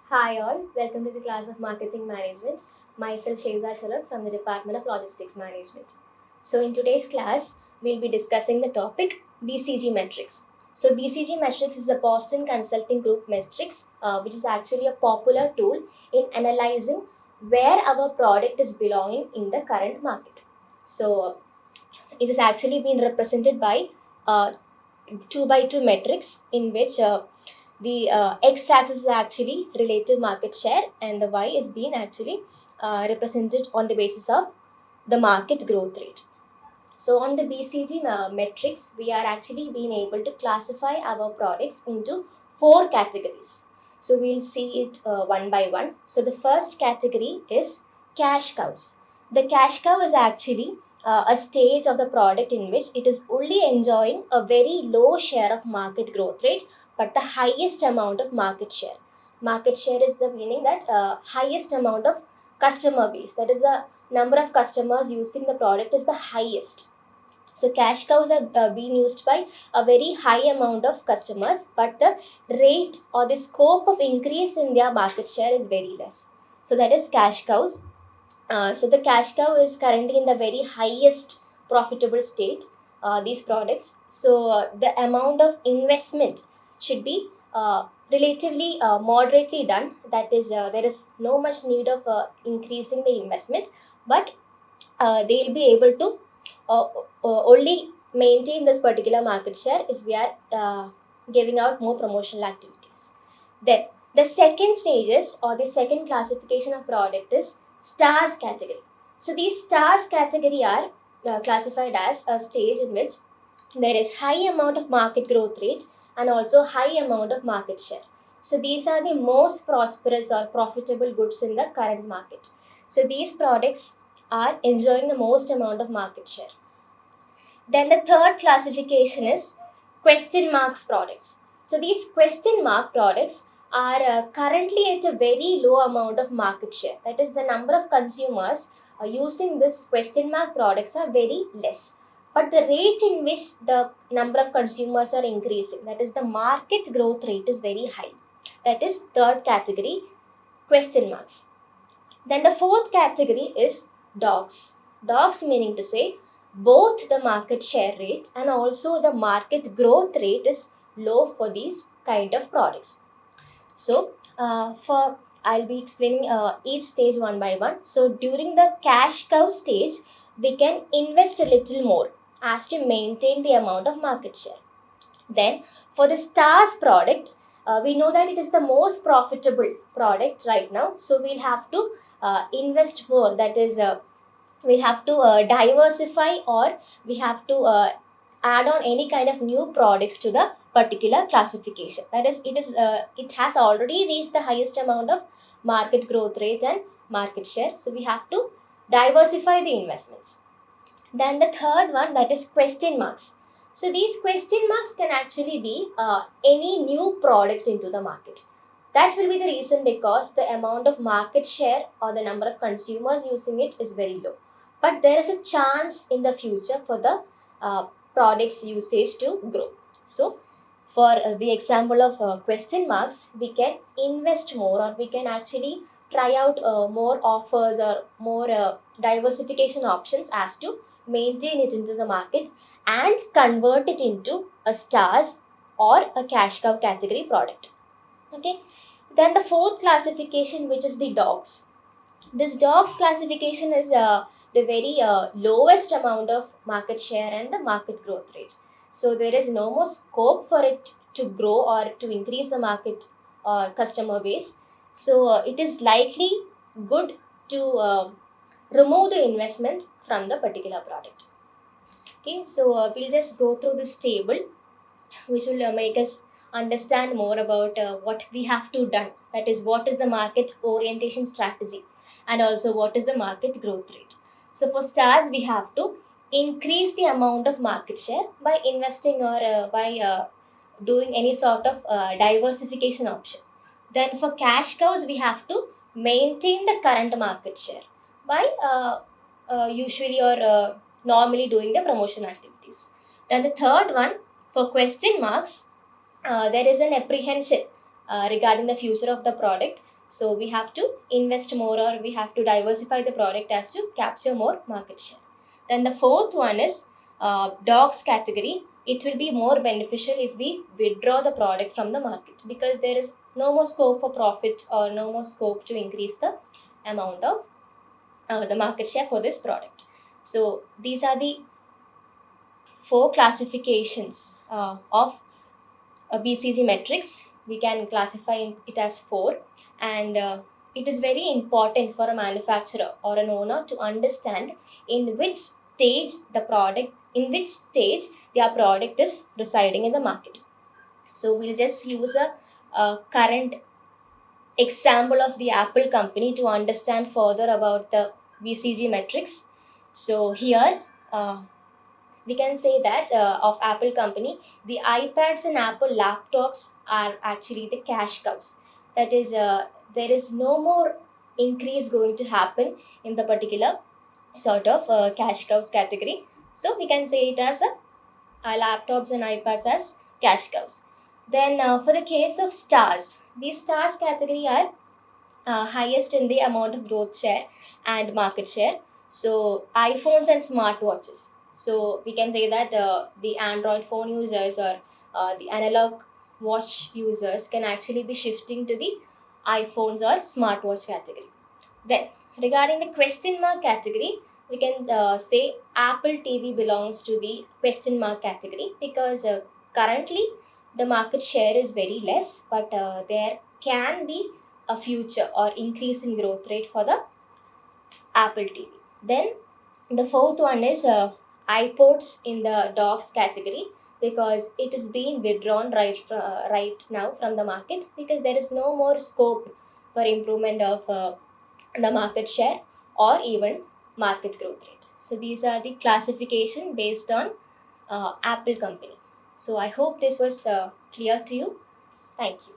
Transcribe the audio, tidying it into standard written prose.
Hi all, welcome to the class of Marketing Management. Myself Sheza Sharaf from the Department of Logistics Management. So in today's class, we'll be discussing the topic BCG metrics. So BCG metrics is the Boston Consulting Group metrics, which is actually a popular tool in analyzing where our product is belonging in the current market. So it is actually been represented by uh, 2 by 2 metrics in which the x-axis is actually relative market share and the y is being actually represented on the basis of the market growth rate. So on the BCG metrics, we are actually being able to classify our products into four categories. So we'll see it one by one. So the first category is cash cows. The cash cow is actually a stage of the product in which it is only enjoying a very low share of market growth rate, but the highest amount of market share. Market share is the meaning that highest amount of customer base. That is the number of customers using the product is the highest. So cash cows are being used by a very high amount of customers, but the rate or the scope of increase in their market share is very less. So that is cash cows. So the cash cow is currently in the very highest profitable state. These products. So the amount of investment should be relatively moderately done. That is, there is no much need of increasing the investment, but they'll be able to only maintain this particular market share if we are giving out more promotional activities. Then the second stages or the second classification of product is stars category. So these stars category are classified as a stage in which there is high amount of market growth rate and also high amount of market share. So these are the most prosperous or profitable goods in the current market. So these products are enjoying the most amount of market share. Then the third classification is question marks products. So these question mark products are currently at a very low amount of market share. That is, the number of consumers using this question mark products are very less. But the rate in which the number of consumers are increasing, that is, the market growth rate is very high. That is third category, question marks. Then the fourth category is dogs. Dogs meaning to say both the market share rate and also the market growth rate is low for these kind of products. So for I'll be explaining each stage one by one. So during the cash cow stage, we can invest a little more as to maintain the amount of market share. Then for the stars product, we know that it is the most profitable product right now. So we'll have to invest more. That is, we have to diversify or we have to add on any kind of new products to the particular classification. That is, it has already reached the highest amount of market growth rate and market share. So we have to diversify the investments. Then the third one, that is question marks. So these question marks can actually be any new product into the market. That will be the reason because the amount of market share or the number of consumers using it is very low. But there is a chance in the future for the product's usage to grow. So for the example of question marks, we can invest more or we can actually try out more offers or more diversification options as to maintain it into the market and convert it into a stars or a cash cow category product. Okay. Then the fourth classification, which is the dogs. This dogs classification is the very lowest amount of market share and the market growth rate. So there is no more scope for it to grow or to increase the market customer base. So it is likely good to remove the investments from the particular product. Okay, so we'll just go through this table, which will make us understand more about what we have to done. That is, what is the market orientation strategy, and also what is the market growth rate. So for stars, we have to increase the amount of market share by investing or by doing any sort of diversification option. Then for cash cows, we have to maintain the current market share by usually or normally doing the promotion activities. Then the third one, for question marks, there is an apprehension regarding the future of the product. So we have to invest more, or we have to diversify the product as to capture more market share. Then the fourth one is dogs category. It will be more beneficial if we withdraw the product from the market, because there is no more scope for profit or no more scope to increase the amount of the market share for this product. So these are the four classifications of BCG metrics. We can classify it as four, and it is very important for a manufacturer or an owner to understand in which stage their product is residing in the market. So we'll just use a current example of the Apple company to understand further about the BCG metrics. So here we can say that of Apple company, the iPads and Apple laptops are actually the cash cows. That is, there is no more increase going to happen in the particular sort of cash cows category. So we can say it as laptops and iPads as cash cows. Then for the case of stars, these stars category are highest in the amount of growth share and market share. So iPhones and smartwatches. So we can say that the Android phone users or the analog watch users can actually be shifting to the iPhones or smartwatch category. Then regarding the question mark category, we can say Apple TV belongs to the question mark category, because currently the market share is very less, but there can be a future or increase in growth rate for the Apple TV. Then the fourth one is iPods in the dogs category, because it is being withdrawn right now from the market, because there is no more scope for improvement of the market share or even market growth rate. So these are the classification based on Apple company. So I hope this was clear to you. Thank you.